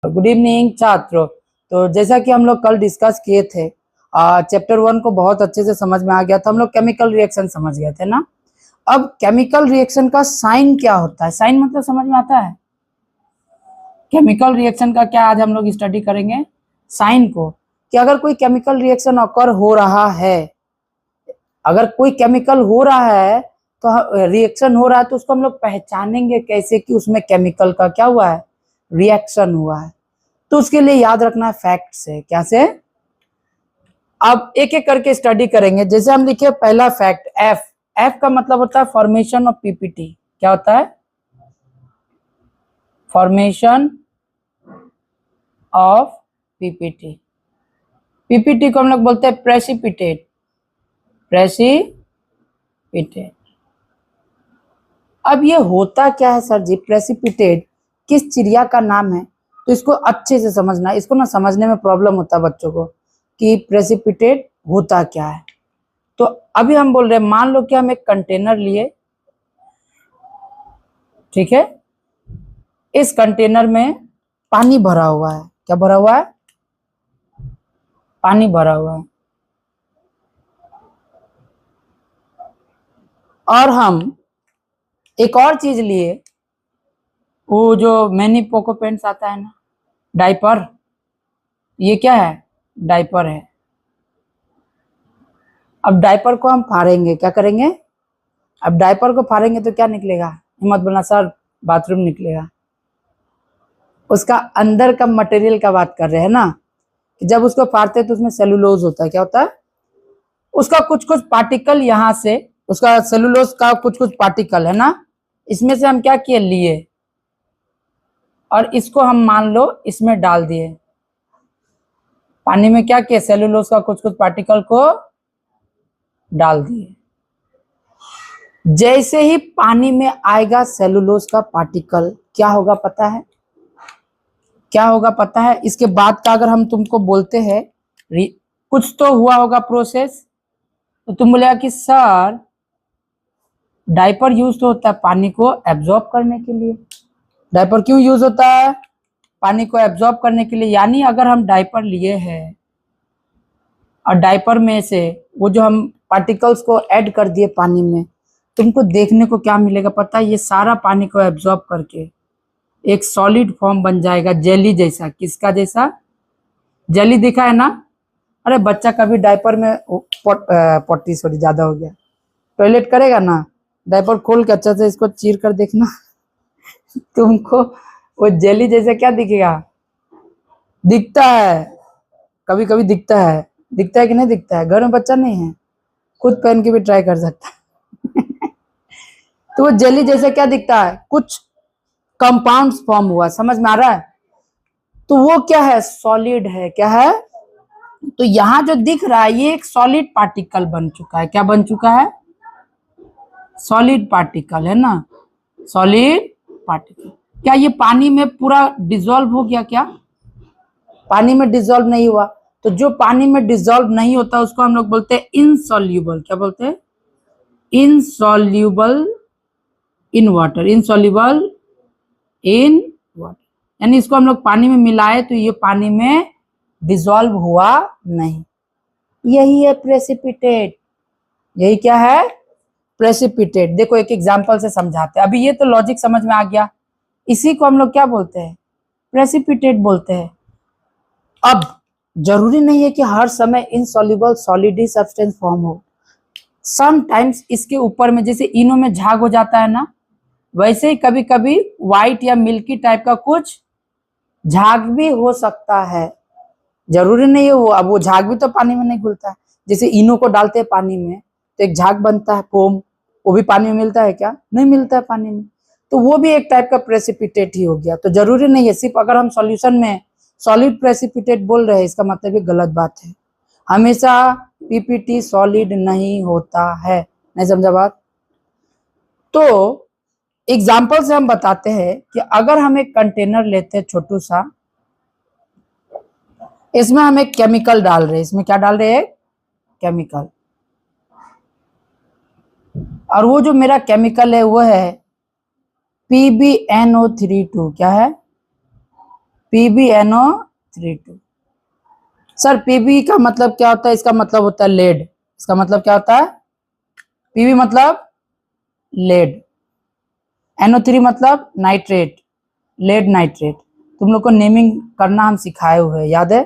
Good evening छात्रों। तो जैसा कि हम लोग कल डिस्कस किए थे, चैप्टर 1 को बहुत अच्छे से समझ में आ गया था। हम लोग केमिकल रिएक्शन समझ गए थे ना। अब केमिकल रिएक्शन का साइन क्या होता है? साइन मतलब समझ में आता है? केमिकल रिएक्शन का क्या आज हम लोग स्टडी करेंगे? साइन को, कि अगर कोई केमिकल रिएक्शन अकर हो रहा है, अगर कोई केमिकल हो रहा है तो रिएक्शन हो रहा है, तो उसको हम लोग पहचानेंगे कैसे कि उसमें केमिकल का क्या हुआ है, रिएक्शन हुआ है। तो उसके लिए याद रखना फैक्ट से, क्या से? अब एक एक करके स्टडी करेंगे। जैसे हम लिखे पहला फैक्ट एफ। एफ का मतलब होता है फॉर्मेशन ऑफ पीपीटी। क्या होता है? Formation of PPT. पीपीटी को हम लोग बोलते हैं प्रेसिपिटेट। प्रेसिपिटेट। अब ये होता क्या है सर जी? प्रेसिपिटेट किस चिड़िया का नाम है? तो इसको अच्छे से समझना। इसको ना समझने में प्रॉब्लम होता है बच्चों को कि प्रेसिपिटेट होता क्या है। तो अभी हम बोल रहे हैं, मान लो कि हम एक कंटेनर लिए, ठीक है। इस कंटेनर में पानी भरा हुआ है। क्या भरा हुआ है? पानी भरा हुआ है। और हम एक और चीज लिए, वो जो मैनी पोको पेंट्स आता है ना, डायपर। ये क्या है? डायपर है। अब डायपर को हम फाड़ेंगे। क्या करेंगे? अब डायपर को फाड़ेंगे तो क्या निकलेगा? हिम्मत बोलना सर, बाथरूम निकलेगा। उसका अंदर का मटेरियल का बात कर रहे हैं ना, कि जब उसको फाड़ते हैं तो उसमें सेलुलोज होता है। क्या होता है? उसका कुछ कुछ पार्टिकल यहाँ से, उसका सेलुलोज का कुछ कुछ पार्टिकल है ना, इसमें से हम क्या किए, लिए और इसको हम मान लो इसमें डाल दिए। पानी में क्या किए? सेलुलोज का कुछ कुछ पार्टिकल को डाल दिए। जैसे ही पानी में आएगा सेलुलोज का पार्टिकल, क्या होगा पता है? क्या होगा पता है? इसके बाद का अगर हम तुमको बोलते हैं, कुछ तो हुआ होगा प्रोसेस, तो तुम बोलेगा कि सर डायपर यूज तो होता है पानी को एब्जॉर्ब करने के लिए। डायपर क्यों यूज होता है? पानी को एब्जॉर्ब करने के लिए। यानी अगर हम डायपर लिए हैं और डायपर में से वो जो हम पार्टिकल्स को ऐड कर दिए पानी में, तुमको देखने को क्या मिलेगा पता है? ये सारा पानी को एब्जॉर्ब करके एक सॉलिड फॉर्म बन जाएगा, जेली जैसा। किसका जैसा? जेली दिखा है ना? अरे बच्चा कभी डायपर में पॉटी सॉरी ज्यादा हो गया, टॉयलेट करेगा ना, डायपर खोल के अच्छा से इसको चीर कर देखना तुमको वो जेली जैसे क्या दिखेगा? दिखता है, कभी कभी दिखता है। दिखता है कि नहीं दिखता है? घर में बच्चा नहीं है, खुद पहन के भी ट्राई कर सकता है तो वो जेली जैसे क्या दिखता है? कुछ कंपाउंड्स फॉर्म हुआ। समझ में आ रहा है? तो वो क्या है? सॉलिड है। क्या है? तो यहाँ जो दिख रहा है ये एक सॉलिड पार्टिकल बन चुका है। क्या बन चुका है? सॉलिड पार्टिकल है ना, सॉलिड पार्टिकल। क्या ये पानी में पूरा डिसॉल्व हो गया? क्या पानी में डिसॉल्व नहीं हुआ? तो जो पानी में डिसॉल्व नहीं होता उसको हम लोग बोलते हैं इनसॉल्यूबल। क्या बोलते हैं? Insoluble in water. Insoluble in water, यानी इसको हम लोग पानी में मिलाए तो ये पानी में डिसॉल्व हुआ नहीं। यही है प्रेसिपिटेट। यही क्या है? प्रेसिपिटेट। देखो एक एग्जांपल से समझाते हैं। अभी ये तो लॉजिक समझ में आ गया। इसी को हम लोग क्या बोलते हैं? प्रेसिपिटेट बोलते हैं। अब जरूरी नहीं है कि हर समय इनसॉल्युबल सॉलिड ही सब्सटेंस फॉर्म हो। समटाइम्स इसके ऊपर में जैसे इनो में झाग हो जाता है ना, वैसे ही कभी कभी व्हाइट या मिल्की टाइप का कुछ झाग भी हो सकता है। जरूरी नहीं है वो, अब वो झाग भी तो पानी में नहीं घुलता है। जैसे इनो को डालते हैं पानी में तो एक झाग बनता है, फोम, वो भी पानी में मिलता है क्या? नहीं मिलता है पानी में। तो वो भी एक टाइप का प्रेसिपिटेट ही हो गया। तो जरूरी नहीं है सिर्फ अगर हम सॉल्यूशन में सॉलिड प्रेसिपिटेट बोल रहे हैं इसका मतलब ये गलत बात है। हमेशा पीपीटी सॉलिड नहीं होता है। नहीं समझा बात? तो एग्जाम्पल से हम बताते हैं कि अगर हम एक कंटेनर लेते हैं छोटू सा, इसमें हम एक केमिकल डाल रहे हैं। इसमें क्या डाल रहे हैं? केमिकल। और वो जो मेरा केमिकल है वो है PbNO32। क्या है? PbNO3 सर Pb का मतलब क्या होता है? इसका मतलब होता है लेड। इसका मतलब क्या होता है? Pb मतलब लेड, NO3 मतलब नाइट्रेट, लेड नाइट्रेट। तुम लोग को नेमिंग करना हम सिखाए हुए हैं, याद है?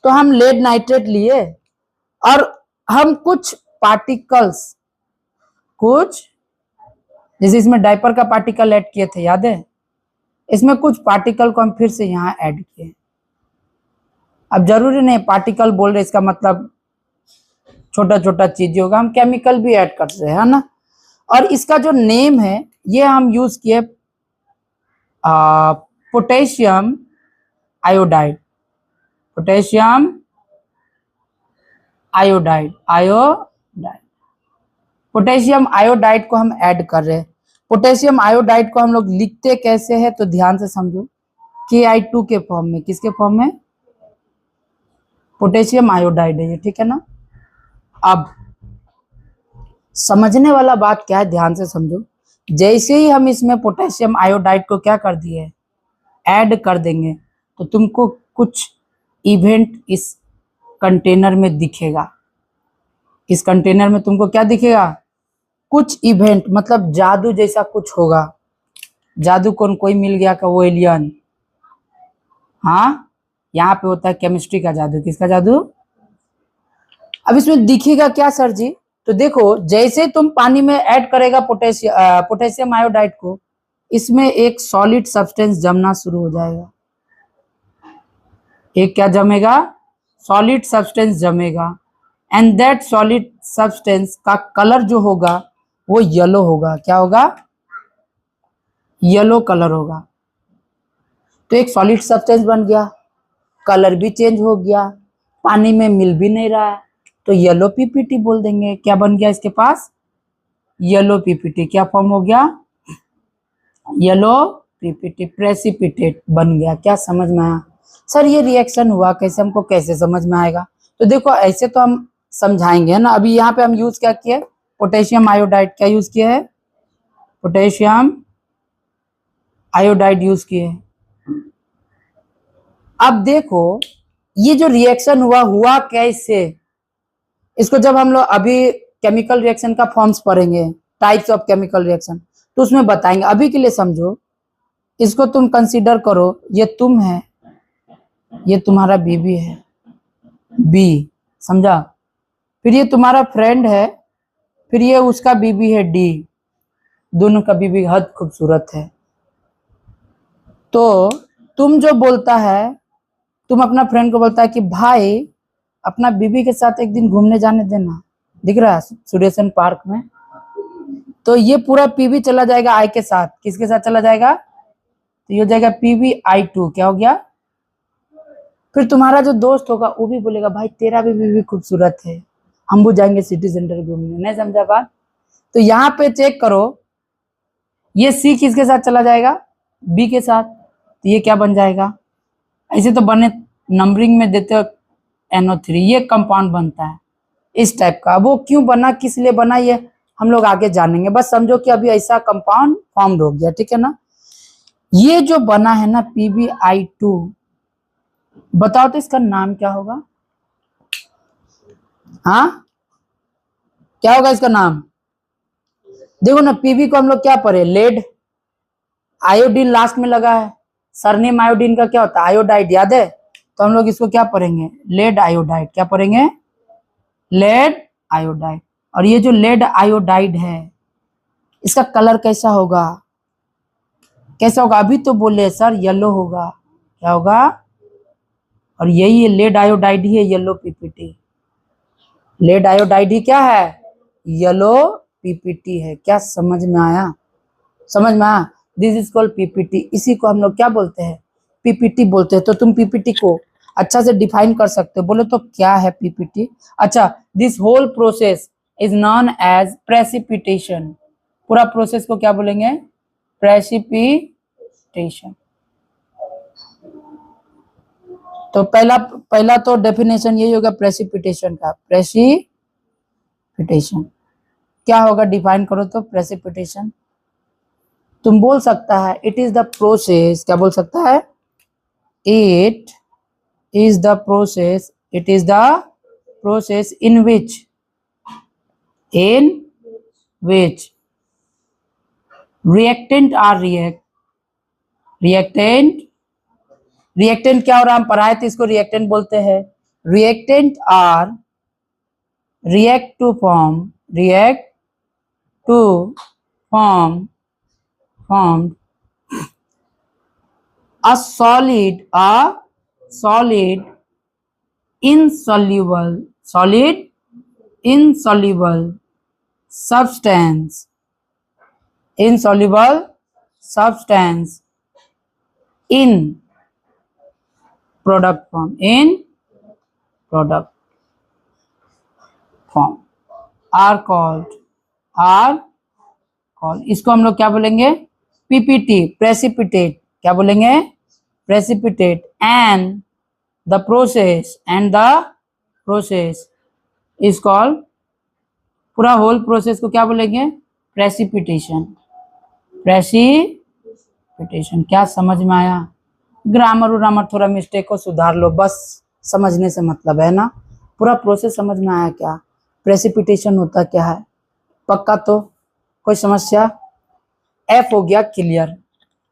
तो हम लेड नाइट्रेट लिए और हम कुछ पार्टिकल्स, कुछ जैसे इसमें डायपर का पार्टिकल ऐड किए थे, याद है? इसमें कुछ पार्टिकल को हम फिर से यहाँ ऐड किए। अब जरूरी नहीं पार्टिकल बोल रहे इसका मतलब छोटा छोटा चीज होगा, हम केमिकल भी ऐड कर रहे हैं, है ना? और इसका जो नेम है ये हम यूज किए potassium iodide, potassium iodide, iodide, potassium iodide को हम ऐड कर रहे हैं। पोटेशियम आयोडाइड को हम लोग लिखते कैसे हैं तो ध्यान से समझो, Ki2 के फॉर्म में। किसके फॉर्म में? पोटेशियम आयोडाइड है ये, ठीक है ना? अब समझने वाला बात क्या है, ध्यान से समझो। जैसे ही हम इसमें पोटेशियम आयोडाइड को क्या कर दिए, ऐड कर देंगे, तो तुमको कुछ इवेंट इस कंटेनर में दिखेगा। इस कंटेनर में तुमको क्या दिखेगा? कुछ इवेंट, मतलब जादू जैसा कुछ होगा। जादू कौन? कोई मिल गया का वो एलियन। हाँ, यहाँ पे होता है केमिस्ट्री का जादू। किसका जादू? अब इसमें दिखेगा क्या सर जी? तो देखो, जैसे तुम पानी में ऐड करेगा पोटेशियम आयोडाइड को, इसमें एक सॉलिड सब्सटेंस जमना शुरू हो जाएगा। एक क्या जमेगा? सॉलिड सब्सटेंस जमेगा। एंड दैट सॉलिड सब्सटेंस का कलर जो होगा वो येलो होगा। क्या होगा? येलो कलर होगा। तो एक सॉलिड सब्सटेंस बन गया, कलर भी चेंज हो गया, पानी में मिल भी नहीं रहा है, तो येलो पीपीटी बोल देंगे। क्या बन गया इसके पास? Yellow PPT. क्या फॉर्म हो गया? येलो पीपीटी, प्रेसिपिटेट बन गया। क्या समझ में आया? सर ये रिएक्शन हुआ कैसे, हमको कैसे समझ में आएगा? तो देखो ऐसे तो हम समझाएंगे, है ना? अभी यहाँ पे हम यूज क्या किए? Potassium iodide. क्या यूज किए है? पोटेशियम आयोडाइड यूज किए। अब देखो ये जो रिएक्शन हुआ कैसे? इसको जब हम लोग अभी केमिकल रिएक्शन का फॉर्म्स पढ़ेंगे, टाइप्स ऑफ केमिकल रिएक्शन, तो उसमें बताएंगे। अभी के लिए समझो, इसको तुम कंसीडर करो, ये तुम है, ये तुम्हारा बीबी है, बी, समझा? फिर ये तुम्हारा फ्रेंड है, फिर ये उसका बीबी है, डी। दोनों का बीबी हद खूबसूरत है। तो तुम जो बोलता है, तुम अपना फ्रेंड को बोलता है कि भाई अपना बीबी के साथ एक दिन घूमने जाने देना, दिख रहा है सुरेशन पार्क में। तो ये पूरा पीबी चला जाएगा आई के साथ। किसके साथ चला जाएगा? तो ये हो जाएगा PbI2। क्या हो गया? फिर तुम्हारा जो दोस्त होगा वो भी बोलेगा भाई तेरा भी बीबी खूबसूरत है, हम भी जाएंगे सिटी सेंटर घूमने। नहीं समझा बात? तो यहाँ पे चेक करो, ये सी किसके साथ चला जाएगा? बी के साथ। तो ये क्या बन जाएगा? ऐसे तो बने नंबरिंग में देते हो NO3, ये कंपाउंड बनता है इस टाइप का। वो क्यों बना, किस लिए बना, ये हम लोग आगे जानेंगे। बस समझो कि अभी ऐसा कंपाउंड फॉर्म हो गया, ठीक है ना? ये जो बना है ना PbI2, बताओ तो इसका नाम क्या होगा? हाँ, क्या होगा इसका नाम? देखो ना, पीबी को हम लोग क्या पढ़े? लेड, आयोडीन लास्ट में लगा है। सरनेम आयोडीन का क्या होता है? आयोडाइड, याद है? तो हम लोग इसको क्या पढ़ेंगे? Lead iodide. क्या पढ़ेंगे? Lead iodide. और ये जो लेड आयोडाइड है, इसका कलर कैसा होगा? कैसा होगा? अभी तो बोले सर येलो होगा। क्या होगा? और यही है लेड आयोडाइड ही है येलो पीपीटी। लेड आयोडाइड ही क्या है? येलो पीपीटी है। क्या समझ में आया? समझ में आया? This is called PPT. इसी को हम लोग क्या बोलते हैं? पीपीटी बोलते हैं। तो तुम पीपीटी को अच्छा से डिफाइन कर सकते हो। बोले तो क्या है पीपीटी? अच्छा, this whole process is known as precipitation. पूरा प्रोसेस को क्या बोलेंगे? प्रेसिपिटेशन। तो पहला तो डेफिनेशन यही होगा प्रेसिपिटेशन का। प्रेसिपिटेशन क्या होगा? डिफाइन करो तो। प्रेसिपिटेशन तुम बोल सकता है इट इज द प्रोसेस, क्या बोल सकता है? it is the process in which reactant are reactant क्या हो रहा है, हम पढ़ाए थे इसको, रिएक्टेंट बोलते हैं। Reactant are react to form a solid insoluble substance in product form are called इसको हम लोग क्या बोलेंगे, पीपीटी, प्रेसिपिटेट। क्या बोलेंगे, precipitate. And the process is called, पूरा होल प्रोसेस को क्या बोलेंगे, प्रेसिपिटेशन। क्या समझ में आया? ग्रामर थोड़ा मिस्टेक को सुधार लो, बस समझने से मतलब है ना। पूरा प्रोसेस समझ में आया क्या? प्रेसिपिटेशन होता क्या है? पक्का तो? कोई समस्या? एफ हो गया क्लियर।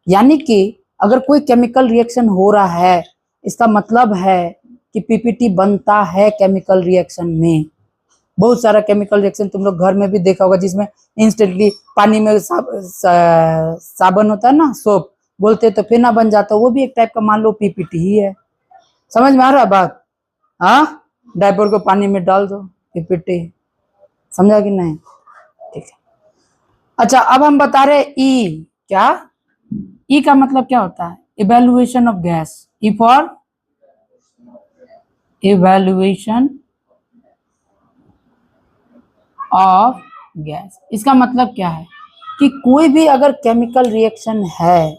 यानी कि अगर कोई केमिकल रिएक्शन हो रहा है, इसका मतलब है कि पीपीटी बनता है केमिकल रिएक्शन में। बहुत सारा केमिकल रिएक्शन तुम लोग घर में भी देखा होगा, जिसमें इंस्टेंटली पानी में साबुन होता है ना, सोप बोलते तो फेना बन जाता है, वो भी एक टाइप का मान लो पीपीटी ही है। समझ में आ रहा है बात? हाँ, डायपर को पानी में डाल दो, पीपीटी। समझा कि नहीं? ठीक है। अच्छा, अब हम बता रहे ई। क्या? ई का मतलब क्या होता है? Evaluation of gas. E for evaluation of gas. इसका मतलब क्या है कि कोई भी अगर केमिकल रिएक्शन है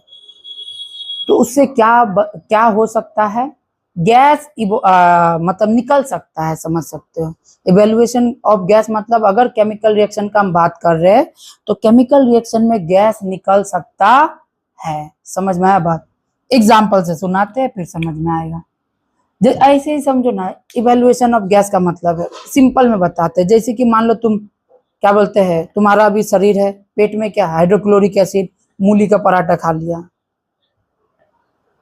तो उससे क्या हो सकता है, गैस मतलब निकल सकता है, समझ सकते हो। इवैल्यूएशन ऑफ गैस मतलब अगर केमिकल रिएक्शन का हम बात कर रहे हैं तो केमिकल रिएक्शन में गैस निकल सकता है। समझ में आया बात? एग्जाम्पल से सुनाते हैं फिर समझ में आएगा। ऐसे ही समझो ना, इवैल्यूएशन ऑफ गैस का मतलब है, सिंपल में बताते हैं। जैसे कि मान लो तुम क्या बोलते हैं, तुम्हारा भी शरीर है, पेट में क्या, हाइड्रोक्लोरिक एसिड, मूली का पराठा खा लिया,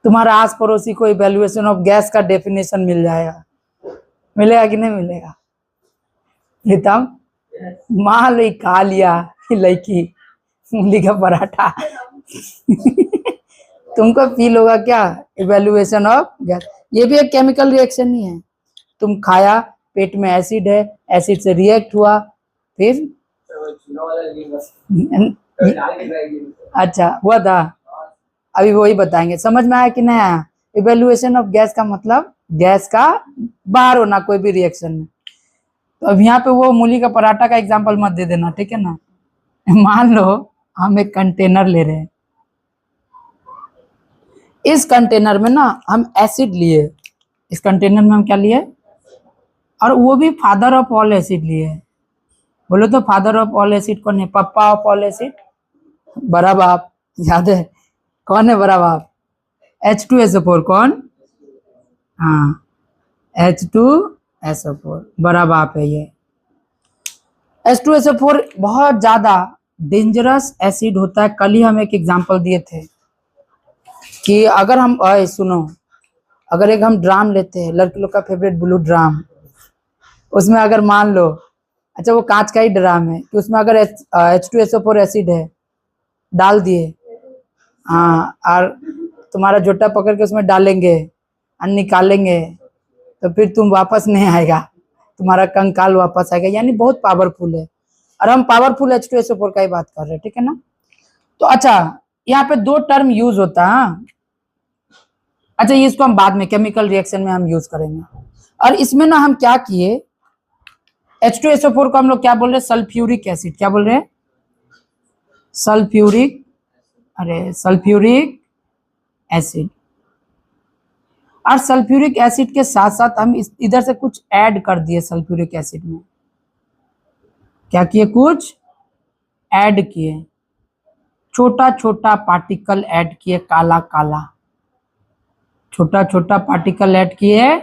तुम्हारा आस पड़ोसी को इवैल्यूएशन ऑफ गैस का डेफिनेशन मिल जाएगा। मिलेगा कि नहीं मिलेगा? प्रीतम, मान लो खा लिया लड़की मूली का पराठा तुमको फील होगा क्या, इवैल्यूएशन ऑफ गैस। ये भी एक केमिकल रिएक्शन ही है। तुम खाया, पेट में एसिड है, एसिड से रिएक्ट हुआ, फिर अच्छा हुआ था, अभी वही बताएंगे। समझ में आया कि नहीं आया? इवैल्यूएशन ऑफ गैस का मतलब गैस का बाहर होना कोई भी रिएक्शन में। तो अब यहाँ पे वो मूली का पराठा का एग्जांपल मत दे देना, ठीक है ना। मान लो हम एक कंटेनर ले रहे हैं, इस कंटेनर में ना हम एसिड लिए, इस कंटेनर में हम क्या लिए, और वो भी फादर ऑफ ऑल एसिड लिए। बोलो तो फादर ऑफ ऑल एसिड कौन है? पप्पा ऑफ ऑल एसिड, बड़ा बाप। याद है कौन है बड़ा बाप? H2SO4 कौन? हाँ, H2SO4 बड़ा बाप है ये। H2SO4 बहुत ज्यादा डेंजरस एसिड होता है। कल ही हम एक एग्जांपल दिए थे कि अगर हम सुनो, अगर एक हम ड्राम लेते हैं, लड़की लोग का फेवरेट ब्लू ड्राम, उसमें अगर मान लो, अच्छा वो कांच का ही ड्राम है, कि उसमें अगर H2SO4 एसिड है, डाल दिए, हाँ, और तुम्हारा जोटा पकड़ के उसमें डालेंगे और निकालेंगे, तो फिर तुम वापस नहीं आएगा, तुम्हारा कंकाल वापस आएगा। यानी बहुत पावरफुल है, और हम पावरफुल H2SO4 का ही बात कर रहे हैं, ठीक है ना। तो अच्छा, यहाँ पे दो टर्म यूज होता है। अच्छा, इसको हम बाद में केमिकल रिएक्शन में हम यूज करेंगे। और इसमें ना हम क्या किए, H2SO4 को हम लोग क्या बोल रहे हैं, सल्फ्यूरिक एसिड। क्या बोल रहे हैं? Sulphuric acid. और सल्फ्यूरिक एसिड के साथ साथ हम इधर से कुछ ऐड कर दिए सल्फ्यूरिक एसिड में। क्या किए? कुछ ऐड किए, छोटा छोटा पार्टिकल ऐड किए, काला काला, छोटा छोटा पार्टिकल ऐड किए,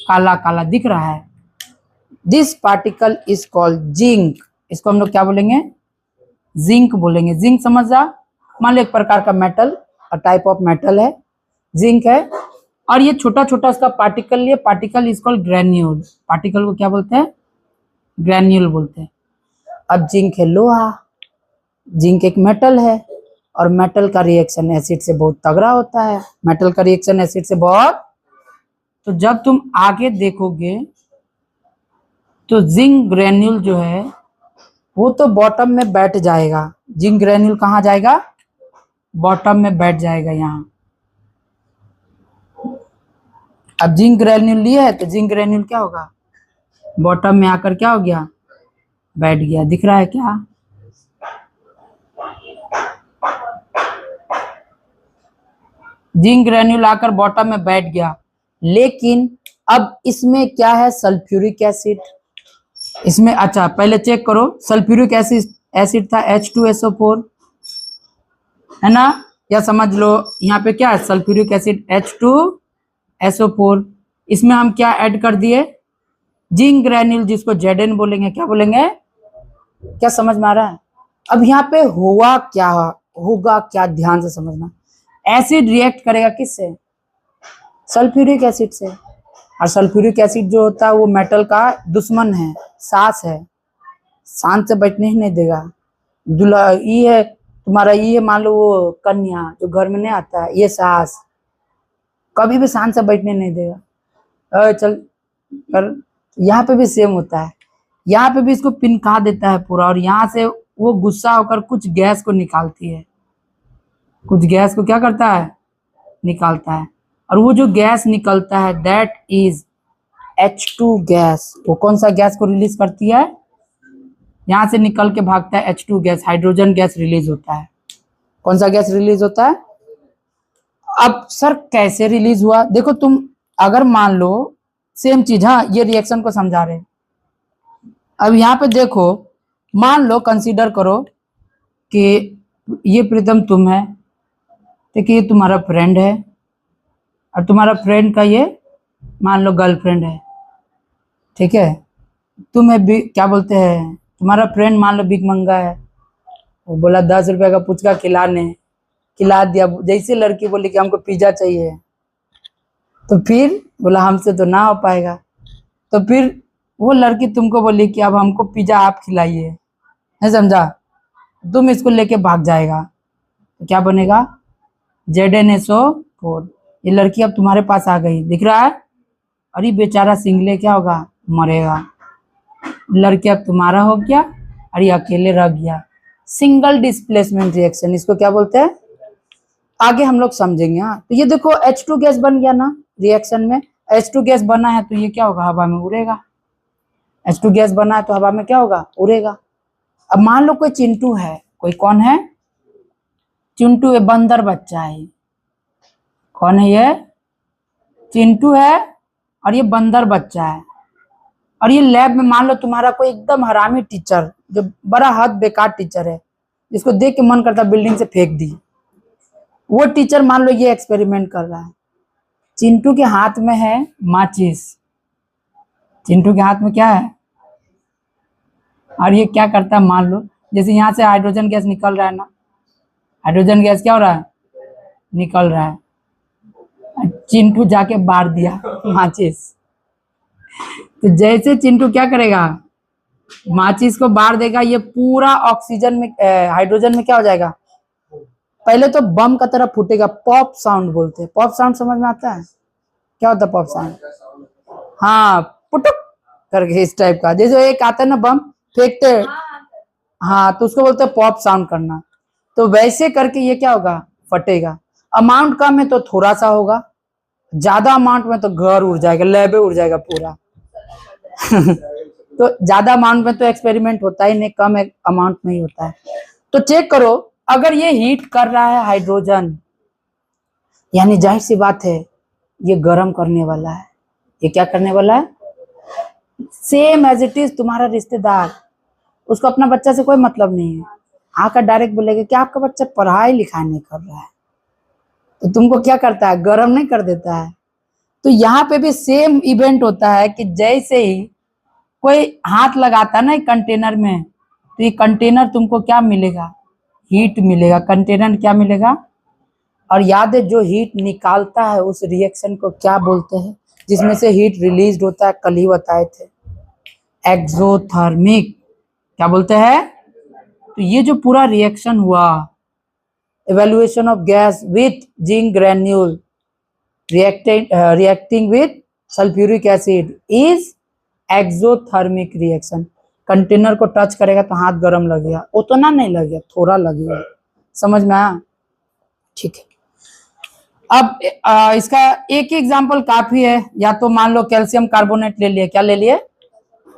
काला काला दिख रहा है। This particle is called zinc. इसको हम लोग क्या बोलेंगे? जिंक बोलेंगे। जिंक समझ जा, मान लो एक प्रकार का मेटल, टाइप ऑफ मेटल है, जिंक है। और ये छोटा छोटा उसका पार्टिकल, ये particle is called granule. Particle को क्या बोलते हैं? ग्रेन्यूल बोलते हैं। अब जिंक है लोहा, जिंक एक मेटल है, और मेटल का रिएक्शन एसिड से बहुत तगड़ा होता है। मेटल का रिएक्शन एसिड से बहुत, तो जब तुम आगे देखोगे तो जिंक ग्रेन्यूल जो है वो तो बॉटम में बैठ जाएगा। जिंक ग्रेन्यूल कहाँ जाएगा? बॉटम में बैठ जाएगा यहाँ। अब जिंक ग्रेन्यूल लिया है तो जिंक ग्रेन्यूल क्या होगा? बॉटम में आकर क्या हो गया? बैठ गया। दिख रहा है क्या? जिंक ग्रेन्यूल आकर बॉटम में बैठ गया। लेकिन अब इसमें क्या है? Sulphuric acid. इसमें अच्छा पहले चेक करो, सल्फ्यूरिक एसिड था H2SO4, है ना? या समझ लो यहाँ पे क्या है? Sulphuric acid H2SO4। इसमें हम क्या ऐड कर दिए? जिंक ग्रेन्यूल, जिसको Zn बोलेंगे। क्या बोलेंगे? क्या समझ में आ रहा है? अब यहाँ पे हुआ क्या, होगा क्या, ध्यान से समझना। एसिड रिएक्ट करेगा किससे? सल्फ्यूरिक एसिड से। और सल्फ्यूरिक एसिड जो होता है वो मेटल का दुश्मन है, सास है, शांत से बैठने ही नहीं देगा। दूल्हा ये है तुम्हारा, ये मान लो वो कन्या जो घर में नहीं आता है, ये सास कभी भी शांत से बैठने नहीं देगा। चल कर। यहाँ पे भी सेम होता है, यहाँ पे भी इसको पिनका देता है पूरा, और यहाँ से वो गुस्सा होकर कुछ गैस को निकालती है। कुछ गैस को क्या करता है? निकालता है। और वो जो गैस निकलता है दैट इज H2 गैस। वो कौन सा गैस को रिलीज करती है? यहाँ से निकल के भागता है H2 gas, hydrogen gas release होता है। कौन सा गैस रिलीज होता है? अब सर कैसे रिलीज हुआ? देखो तुम अगर मान लो सेम चीज, हाँ ये रिएक्शन को समझा रहे। अब यहाँ पे देखो, मान लो कंसीडर करो कि ये प्रीतम तुम है, देखिए ये तुम्हारा फ्रेंड है, और तुम्हारा फ्रेंड का ये मान लो गर्लफ्रेंड है, ठीक है? तुम्हें क्या बोलते हैं, तुम्हारा फ्रेंड मान लो बिग मंगा है, वो बोला 10 रुपए का पुचका खिलाने, खिला दिया। जैसे लड़की बोली कि हमको पिज्जा चाहिए, तो फिर बोला हमसे तो ना हो पाएगा, तो फिर वो लड़की तुमको बोली कि अब हमको पिज्जा आप खिलाइए, नहीं समझा? तुम इसको लेके भाग जाएगा, तो क्या बनेगा? ZnSO4। ये लड़की अब तुम्हारे पास आ गई, दिख रहा है? अरे बेचारा सिंगले क्या होगा? मरेगा। लड़की अब तुम्हारा हो गया और ये अकेले रह गया। सिंगल डिस्प्लेसमेंट रिएक्शन, इसको क्या बोलते हैं? आगे हम लोग समझेंगे। हाँ, तो ये देखो H2 गैस बन गया ना रिएक्शन में। H2 गैस बना है तो ये क्या होगा? हवा में उड़ेगा। H2 गैस बना है तो हवा में क्या होगा? उड़ेगा। अब मान लो कोई चिंटू है, कोई कौन है? चिंटू है, बंदर बच्चा है। कौन है ये? चिंटू है, और ये बंदर बच्चा है। और ये लैब में मान लो तुम्हारा कोई एकदम हरामी टीचर, जो बड़ा हद बेकार टीचर है, जिसको देख के मन करता बिल्डिंग से फेंक दी, वो टीचर मान लो ये एक्सपेरिमेंट कर रहा है। चिंटू के हाथ में है माचिस। चिंटू के हाथ में क्या है? और ये क्या करता है? मान लो जैसे यहाँ से हाइड्रोजन गैस निकल रहा है ना, हाइड्रोजन गैस क्या हो रहा है? निकल रहा है। चिंटू जाके बार दिया माचिस, तो जैसे चिंटू क्या करेगा? माचिस को बार देगा, ये पूरा ऑक्सीजन में, हाइड्रोजन में क्या हो जाएगा? पहले तो बम का तरह फूटेगा, पॉप साउंड बोलते हैं। पॉप साउंड समझ में आता है? क्या होता है पॉप साउंड? हाँ, पुटुक करके इस टाइप का, जैसे एक आता है ना बम फेंकते, हाँ, तो उसको बोलते हैं पॉप साउंड करना। तो वैसे करके ये क्या होगा? फटेगा। अमाउंट कम है तो थोड़ा सा होगा, ज्यादा अमाउंट में तो घर उड़ जाएगा, लैबे उड़ जाएगा पूरा। तो ज्यादा अमाउंट में तो एक्सपेरिमेंट होता ही नहीं, कम अमाउंट में ही होता है। तो चेक करो, अगर ये हीट कर रहा है हाइड्रोजन, यानी जाहिर सी बात है ये गर्म करने वाला है। ये क्या करने वाला है? सेम एज इट इज तुम्हारा रिश्तेदार, उसको अपना बच्चा से कोई मतलब नहीं है, आकर डायरेक्ट बोलेगा कि आपका बच्चा पढ़ाई लिखाई नहीं कर रहा है, तो तुमको क्या करता है, गर्म नहीं कर देता है। तो यहाँ पे भी सेम इवेंट होता है कि जैसे ही कोई हाथ लगाता है ना कंटेनर में, तो ये कंटेनर तुमको क्या मिलेगा, हीट मिलेगा। कंटेनर क्या मिलेगा, और याद है जो हीट निकालता है उस रिएक्शन को क्या बोलते हैं, जिसमें से हीट रिलीज होता है, कल ही बताए थे, एक्सोथर्मिक। क्या बोलते हैं। तो ये जो पूरा रिएक्शन हुआ, evaluation of gas with zinc granule reacting with sulfuric acid is exothermic reaction। Container को टच करेगा तो हाथ गर्म लगेगा, उतना नहीं लगेगा, थोड़ा लगेगा। समझ में आया, ठीक है। अब इसका एक ही एग्जांपल काफी है। या तो मान लो कैल्शियम कार्बोनेट ले लिए, क्या ले लिए,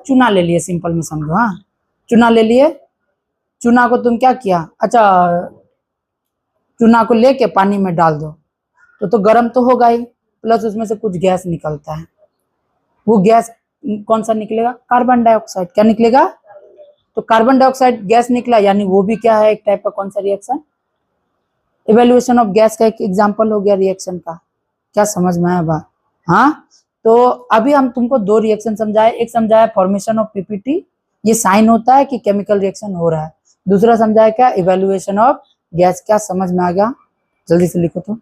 चूना ले लिए, सिंपल में समझो। हाँ, चूना ले लिए। चूना को तुम क्या किया, अच्छा चूना को लेके पानी में डाल दो तो गर्म तो होगा ही, प्लस उसमें से कुछ गैस निकलता है। वो गैस कौन सा निकलेगा, कार्बन डाइऑक्साइड। क्या निकलेगा, तो कार्बन डाइऑक्साइड गैस निकला, यानी वो भी क्या है, एक टाइप का कौन सा रिएक्शन, इवेल्युएशन ऑफ गैस का एक एग्जांपल हो गया रिएक्शन का। क्या समझ में आया बात। हाँ, तो अभी हम तुमको दो रिएक्शन समझाए। एक समझाया फॉर्मेशन ऑफ पीपीटी, ये साइन होता है कि केमिकल रिएक्शन हो रहा है। दूसरा समझाया क्या, इवेल्युएशन ऑफ गैस। क्या समझ में आ गया, जल्दी से लिखो। तो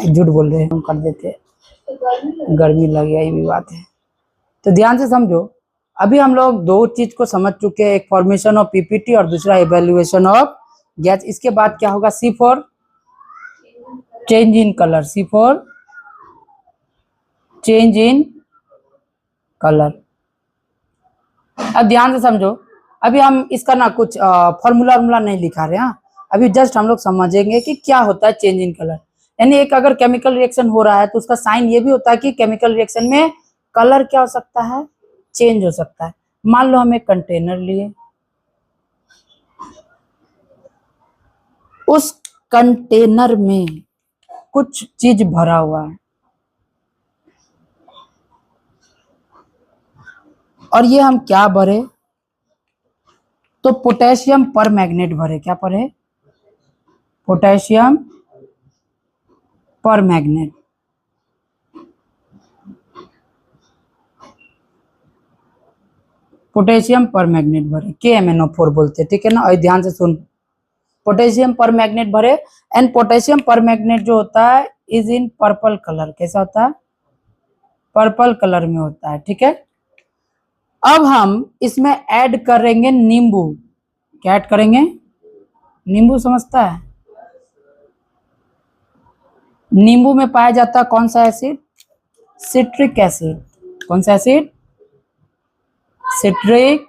झूठ बोल रहे हैं, हम कर देते, गर्मी लग गया, ये भी बात है। तो ध्यान से समझो, अभी हम लोग दो चीज को समझ चुके हैं, एक फॉर्मेशन ऑफ पीपीटी और दूसरा इवेल्युएशन ऑफ गैस। इसके बाद क्या होगा, see for change in colour, see for change in colour. अब ध्यान से समझो, अभी हम इसका ना कुछ फॉर्मूला नहीं लिखा रहे हैं, अभी जस्ट हम लोग समझेंगे कि क्या होता है चेंज इन कलर। यानी एक अगर केमिकल रिएक्शन हो रहा है तो उसका साइन ये भी होता है कि केमिकल रिएक्शन में कलर क्या हो सकता है, चेंज हो सकता है। मान लो हम एक कंटेनर लिए, उस कंटेनर में कुछ चीज भरा हुआ है और ये हम क्या भरे, तो पोटेशियम पर मैग्नेट भरे। क्या भरे, पोटेशियम पर मैग्नेट। पोटेशियम पर मैग्नेट भरे, KMnO4 बोलते हैं, ठीक है ना। और ध्यान से सुन, पोटेशियम पर मैग्नेट भरे एंड पोटेशियम पर मैग्नेट जो होता है इज इन पर्पल कलर। कैसा होता है, पर्पल कलर में होता है, ठीक है। अब हम इसमें ऐड करेंगे नींबू। क्या ऐड करेंगे, नींबू, समझता है। नींबू में पाया जाता है कौन सा एसिड, सिट्रिक एसिड। कौन सा एसिड, सिट्रिक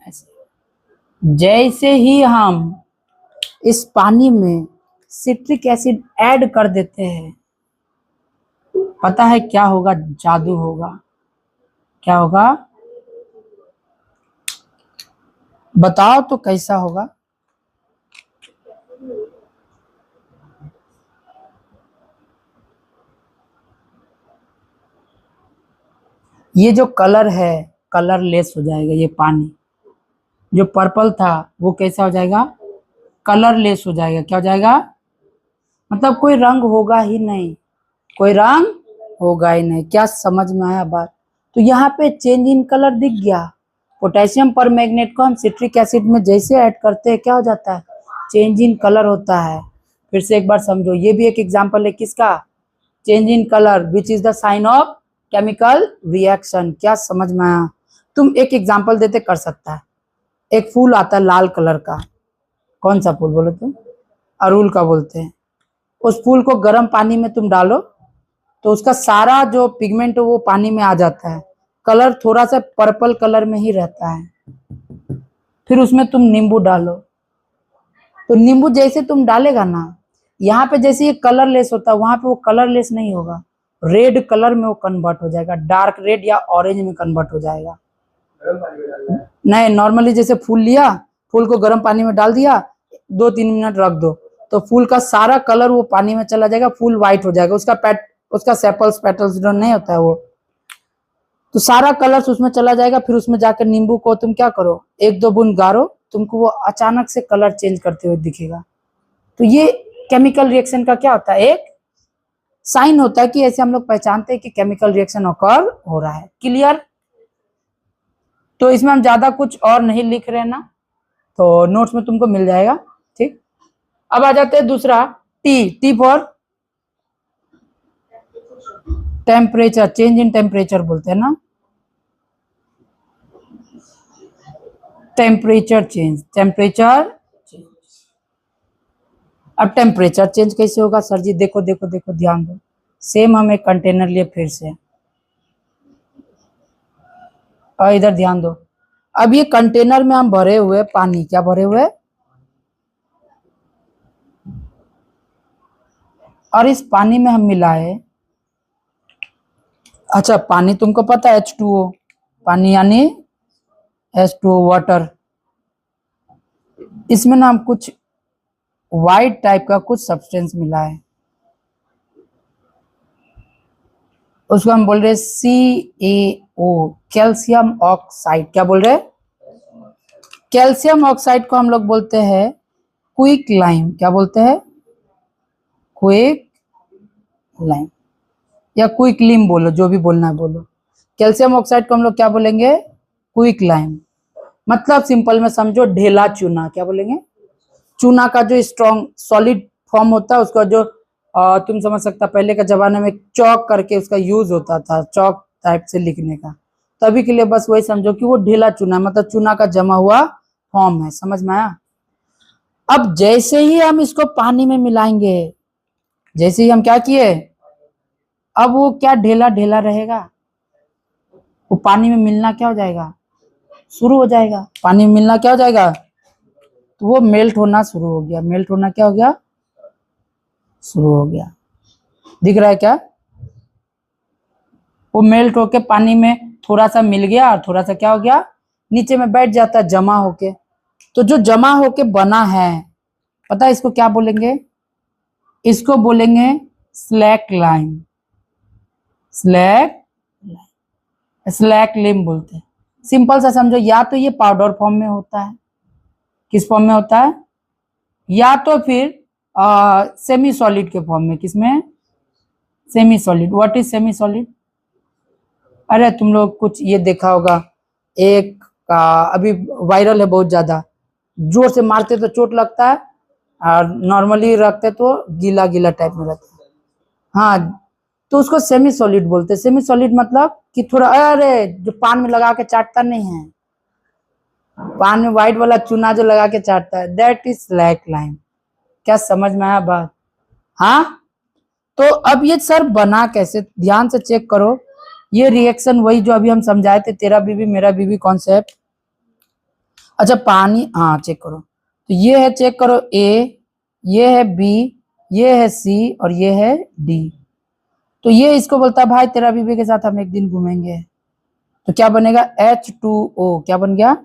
एसिड। जैसे ही हम इस पानी में सिट्रिक एसिड ऐड कर देते हैं, पता है क्या होगा, जादू होगा। क्या होगा, बताओ तो कैसा होगा। ये जो कलर है कलरलेस हो जाएगा। ये पानी जो पर्पल था वो कैसा हो जाएगा, कलरलेस हो जाएगा। क्या हो जाएगा, मतलब कोई रंग होगा ही नहीं, कोई रंग होगा ही नहीं। क्या समझ में आया बात। तो यहाँ पे चेंज इन कलर दिख गया। पोटेशियम पर मैग्नेट को हम सिट्रिक एसिड में जैसे ऐड करते हैं क्या हो जाता है, चेंज इन कलर होता है। फिर से एक बार समझो, ये भी एक एग्जांपल है किसका, change in colour which is the sign of chemical reaction. क्या समझ में आया। तुम एक एग्जांपल देते कर सकता है, एक फूल आता है लाल कलर का, कौन सा फूल बोलो तुम, अड़हुल का बोलते हैं। उस फूल को गर्म पानी में तुम डालो तो उसका सारा जो पिगमेंट है वो पानी में आ जाता है, कलर थोड़ा सा पर्पल कलर में ही रहता है। फिर उसमें तुम नींबू डालो, तो नींबू जैसे तुम डालेगा ना, यहाँ पे जैसे ये कलरलेस होता है वहां पे वो कलरलेस नहीं होगा, रेड कलर में वो कन्वर्ट हो जाएगा, डार्क रेड या ऑरेंज में कन्वर्ट हो जाएगा। नहीं, नॉर्मली जैसे फूल लिया, फूल को गर्म पानी में डाल दिया, 2-3 मिनट रख दो तो फूल का सारा कलर वो पानी में चला जाएगा, फूल व्हाइट हो जाएगा। उसका सेपल्स पेटल्स जो नहीं होता है वो, तो सारा कलर उसमें चला जाएगा। फिर उसमें जाकर नींबू को तुम क्या करो, 1-2 बूंद गारो, तुमको वो अचानक से कलर चेंज करते हुए दिखेगा। तो ये केमिकल रिएक्शन का क्या होता है, एक साइन होता है कि ऐसे हम लोग पहचानते हैं कि केमिकल रिएक्शन ऑकर हो रहा है। क्लियर? तो इसमें हम ज्यादा कुछ और नहीं लिख रहे ना, तो नोट्स में तुमको मिल जाएगा। ठीक, अब आ जाते हैं दूसरा, T. T for temperature, change in temperature बोलते हैं ना, टेम्परेचर चेंज, टेम्परेचर। अब टेम्परेचर चेंज कैसे होगा सर जी? देखो देखो देखो, ध्यान दो। सेम हम एक कंटेनर लिए फिर से, और इधर ध्यान दो। अब ये कंटेनर में हम भरे हुए पानी, क्या भरे हुए, और इस पानी में हम मिलाए, अच्छा पानी तुमको पता है H2O, पानी यानी H2O वाटर। इसमें ना हम कुछ वाइट टाइप का कुछ सब्सटेंस मिला है, उसको हम बोल रहे CaO, कैल्शियम ऑक्साइड। क्या बोल रहे हैं? कैल्शियम ऑक्साइड को हम लोग बोलते हैं क्विक लाइम। क्या बोलते हैं? क्विक लाइम या क्विक लिम बोलो, जो भी बोलना है बोलो। कैल्शियम ऑक्साइड को हम लोग क्या बोलेंगे? Quick lime. मतलब सिंपल में समझो, ढेला चूना। क्या बोलेंगे? चूना का जो स्ट्रॉन्ग सॉलिड फॉर्म होता है उसका जो तुम समझ सकता, पहले के जमाने में चौक करके उसका यूज होता था, चौक टाइप से लिखने का। तभी के लिए बस वही समझो कि वो ढेला चूना, मतलब चूना का जमा हुआ फॉर्म है। समझ में आया? अब जैसे ही हम इसको पानी में मिलाएंगे, जैसे ही हम क्या किए, अब वो क्या ढेला ढेला रहेगा, वो पानी में मिलना क्या हो जाएगा, शुरू हो जाएगा। पानी में मिलना क्या हो जाएगा, तो वो मेल्ट होना शुरू हो गया। मेल्ट होना क्या हो गया, शुरू हो गया। दिख रहा है क्या? वो मेल्ट होके पानी में थोड़ा सा मिल गया और थोड़ा सा क्या हो गया, नीचे में बैठ जाता है जमा होके। तो जो जमा होके बना है, पता है इसको क्या बोलेंगे? इसको बोलेंगे स्लैक लाइम। स्लैक स्लैक लिम बोलते हैं। सिंपल सा समझो, या तो ये पाउडर फॉर्म में होता है, किस फॉर्म में होता है, या तो फिर सेमी सॉलिड के फॉर्म में। किसमें? Semi solid. What is semi solid? अरे तुम लोग कुछ ये देखा होगा, एक अभी वायरल है बहुत ज्यादा, जोर से मारते तो चोट लगता है और नॉर्मली रखते तो गीला गीला टाइप में रहता है। हाँ, तो उसको सेमी सॉलिड बोलते हैं। सेमी सॉलिड मतलब कि थोड़ा, अरे जो पान में लगा के चाटता नहीं है, पान में व्हाइट वाला चूना जो लगा के चाटता है, दैट इज स्लैक लाइम। क्या समझ में आया बात? हाँ, तो अब ये सर बना कैसे, ध्यान से चेक करो। ये रिएक्शन वही जो अभी हम समझाए थे, तेरा बीबी मेरा बीबी कॉन्सेप्ट। अच्छा पानी, हाँ चेक करो, तो ये है, चेक करो, ए, ये है बी, ये है सी, और ये है डी। तो ये इसको बोलता है भाई तेरा बीबी के साथ हम एक दिन घूमेंगे, तो क्या बनेगा, H2O। क्या बन गया,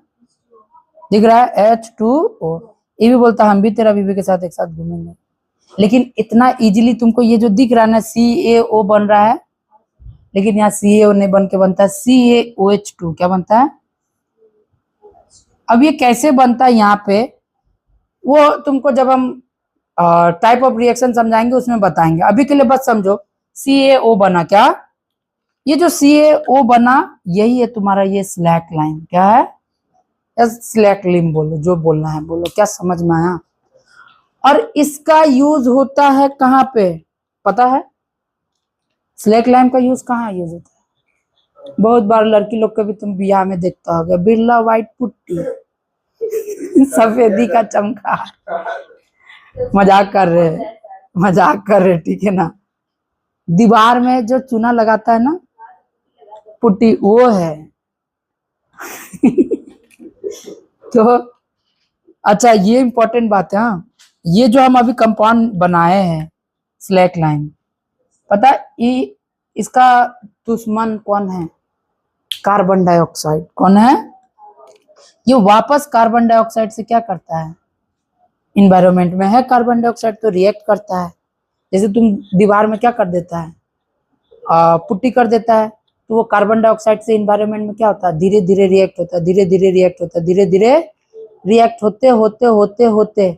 दिख रहा है, H2O। ये भी बोलता है हम भी तेरा बीबी के साथ एक साथ घूमेंगे। लेकिन इतना इजीली तुमको ये जो दिख रहा है ना, CaO बन रहा है, लेकिन यहाँ CaO नहीं बन के बनता है CaOH2। क्या बनता है? अब ये कैसे बनता है यहाँ पे, वो तुमको जब हम टाइप ऑफ रिएक्शन समझाएंगे उसमें बताएंगे। अभी के लिए बस समझो, CaO बना। क्या ये जो CaO बना, यही है तुम्हारा ये स्लैक लाइन। क्या है? स्लैक लिम बोलो, जो बोलना है बोलो। क्या समझ में आया? और इसका यूज होता है कहाँ पे, पता है? स्लैक लाइम का यूज कहाँ यूज होता है? बहुत बार लड़की लोग को भी तुम बियाह में देखता होगा, बिरला व्हाइट पुट्टी, सफेदी का चमका। मजाक कर रहे हैं, मजाक कर रहे, ठीक है ना। दीवार में जो चूना लगाता है ना, पुट्टी, वो है। तो अच्छा, ये इंपॉर्टेंट बात है। हाँ, ये जो हम अभी कंपाउंड बनाए हैं स्लैक लाइन, पता है ये इसका दुश्मन कौन है? Carbon dioxide. कौन है? ये वापस कार्बन डाइऑक्साइड से क्या करता है, इन्वायरमेंट में है कार्बन डाइऑक्साइड, तो रिएक्ट करता है। जैसे तुम दीवार में क्या कर देता है, पुट्टी कर देता है, तो वो कार्बन डाइऑक्साइड से इन्वायरमेंट में क्या होता है, धीरे धीरे रिएक्ट होता है, धीरे धीरे रिएक्ट होता है, धीरे धीरे रिएक्ट होते होते होते होते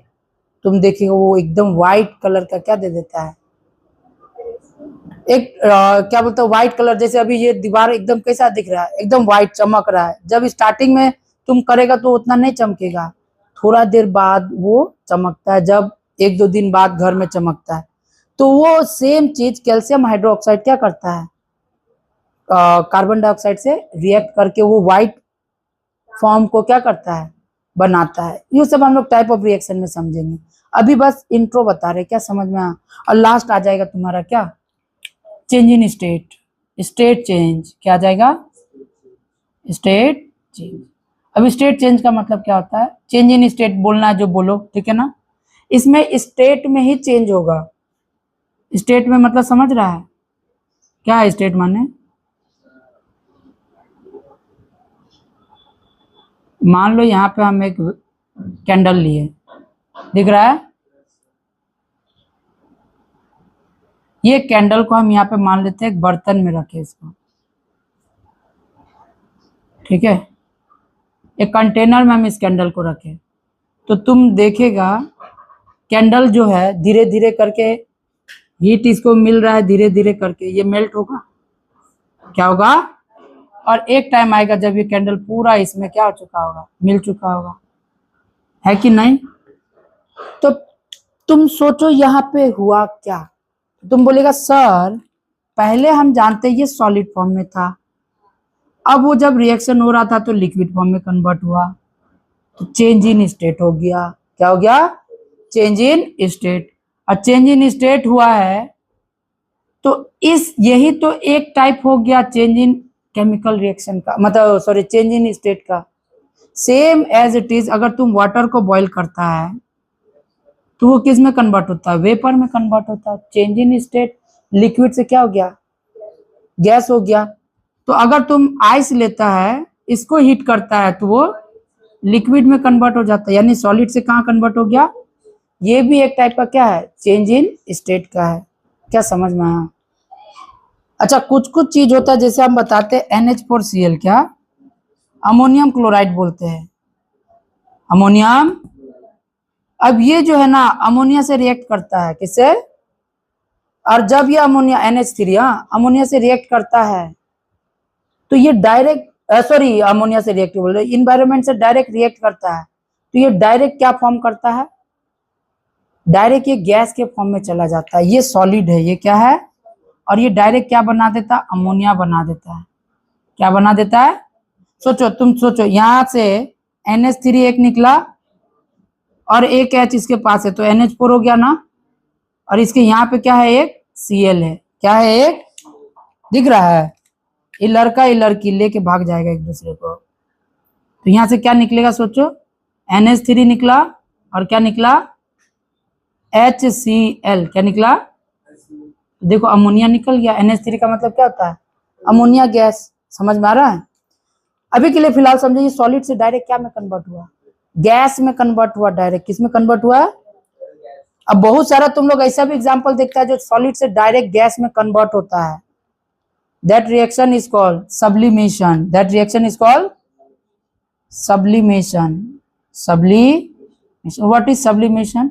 तुम देखिएगा वो एकदम व्हाइट कलर का क्या दे देता है, एक क्या बोलते हैं व्हाइट कलर। जैसे अभी ये दीवार एकदम कैसा दिख रहा है, एकदम व्हाइट चमक रहा है। जब स्टार्टिंग में तुम करेगा तो उतना नहीं चमकेगा, थोड़ा देर बाद वो चमकता है, जब 1-2 दिन बाद घर में चमकता है। तो वो सेम चीज कैल्शियम हाइड्रोक्साइड क्या करता है, कार्बन डाइऑक्साइड से रिएक्ट करके वो व्हाइट फॉर्म को क्या करता है, बनाता है। ये सब हम लोग टाइप ऑफ रिएक्शन में समझेंगे, अभी बस इंट्रो बता रहे, क्या समझ में आया। और लास्ट आ जाएगा तुम्हारा क्या, change in state, state change. क्या आ जाएगा, स्टेट चेंज। अब स्टेट चेंज का मतलब क्या होता है, चेंज इन स्टेट बोलना है जो बोलो, ठीक है ना। इसमें स्टेट में ही चेंज होगा। स्टेट में मतलब समझ रहा है क्या है स्टेट माने, मान लो यहाँ पे हम एक कैंडल लिए, दिख रहा है, ये कैंडल को हम यहाँ पे मान लेते हैं एक बर्तन में रखे इसको, ठीक है, एक कंटेनर में हम इस कैंडल को रखे, तो तुम देखेगा कैंडल जो है धीरे धीरे करके हीट इसको मिल रहा है, धीरे धीरे करके ये मेल्ट होगा, क्या होगा, और एक टाइम आएगा जब ये कैंडल पूरा इसमें क्या हो चुका होगा, मिल चुका होगा, है कि नहीं। तो तुम सोचो यहाँ पे हुआ क्या, तुम बोलेगा सर पहले हम जानते ये सॉलिड फॉर्म में था, अब वो जब रिएक्शन हो रहा था तो लिक्विड फॉर्म में कन्वर्ट हुआ, तो चेंज इन स्टेट हो गया। क्या हो गया, चेंज इन स्टेट। और चेंज इन स्टेट हुआ है तो इस यही तो एक टाइप हो गया चेंज इन केमिकल रिएक्शन का, मतलब सॉरी चेंज इन स्टेट का। सेम एज इट इज, अगर तुम वाटर को बॉईल करता है तो वो किस में कन्वर्ट होता है, वेपर में कन्वर्ट होता है। चेंज इन स्टेट, लिक्विड से क्या हो गया, गैस हो गया। तो अगर तुम आइस लेता है, इसको हीट करता है तो वो लिक्विड में कन्वर्ट हो जाता है, यानी सॉलिड से कहाँ कन्वर्ट हो गया। ये भी एक टाइप का क्या है, चेंज इन स्टेट का है। क्या समझ में आया। अच्छा कुछ कुछ चीज होता है, जैसे हम बताते हैं NH4Cl, क्या अमोनियम क्लोराइड बोलते हैं, अमोनियम। अब ये जो है ना अमोनिया से रिएक्ट करता है, किससे, और जब ये अमोनिया NH3 अमोनिया से रिएक्ट करता है तो ये डायरेक्ट सॉरी अमोनिया से रिएक्ट बोल रहे, इन्वायरमेंट से डायरेक्ट रिएक्ट करता है, तो ये डायरेक्ट क्या फॉर्म करता है, डायरेक्ट ये गैस के फॉर्म में चला जाता है। ये सॉलिड है, ये क्या है, और ये डायरेक्ट क्या बना देता है, अमोनिया बना देता है। क्या बना देता है, सोचो तुम सोचो, यहां से NH3 एक निकला और एक H इसके पास है तो NH4 हो गया ना, और इसके यहाँ पे क्या है, एक Cl है, क्या है, एक दिख रहा है, ये लड़का ये लड़की लेके भाग जाएगा एक दूसरे को, तो यहाँ से क्या निकलेगा, सोचो NH3 निकला और क्या निकला, HCl, क्या निकला, देखो अमोनिया निकल गया। NH3 का मतलब क्या होता है, अमोनिया गैस। समझ में आ रहा है। अभी के लिए फिलहाल समझो ये सॉलिड से डायरेक्ट क्या में कन्वर्ट हुआ, गैस में कन्वर्ट हुआ, डायरेक्ट किस में कन्वर्ट हुआ। अब बहुत सारा तुम लोग ऐसा भी एग्जांपल देखता है जो सॉलिड से डायरेक्ट गैस में कन्वर्ट होता है, that reaction is called sublimation, that reaction is called sublimation. Sublimation, what is sublimation,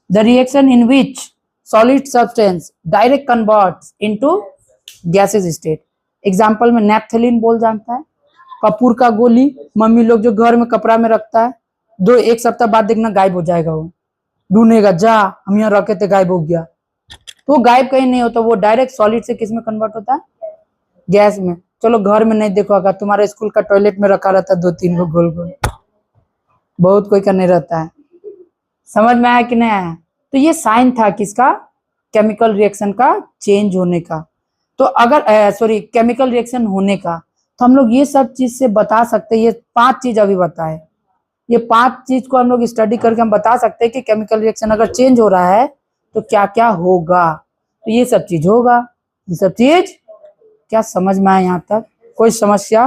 the reaction in which solid substance direct converts into gaseous state. Example में नैप्थेलिन बोल जानता है, कपूर का गोली, मम्मी लोग जो घर में कपड़ा में रखता है, 1 सप्ताह बाद देखना गायब हो जाएगा, वो ढूंढेगा, जा हम यहाँ रखे थे गायब हो गया, तो वो गायब कहीं नहीं होता, वो डायरेक्ट सॉलिड से किस में कन्वर्ट होता है, गैस में। चलो घर में नहीं देखो, अगर तुम्हारे स्कूल का टॉयलेट में रखा रहता 2-3 गो गोल गोल, बहुत कोई का नहीं रहता है। समझ में आया कि नहीं आया। तो ये साइन था किसका, केमिकल रिएक्शन का चेंज होने का। तो अगर सॉरी केमिकल रिएक्शन होने का, तो हम लोग ये सब चीज से बता सकते हैं, ये 5 चीज अभी बताए, ये 5 चीज को हम लोग स्टडी करके हम बता सकते हैं कि केमिकल रिएक्शन अगर चेंज हो रहा है तो क्या क्या होगा। तो ये सब चीज होगा, ये सब चीज। क्या समझ में आया यहाँ तक, कोई समस्या।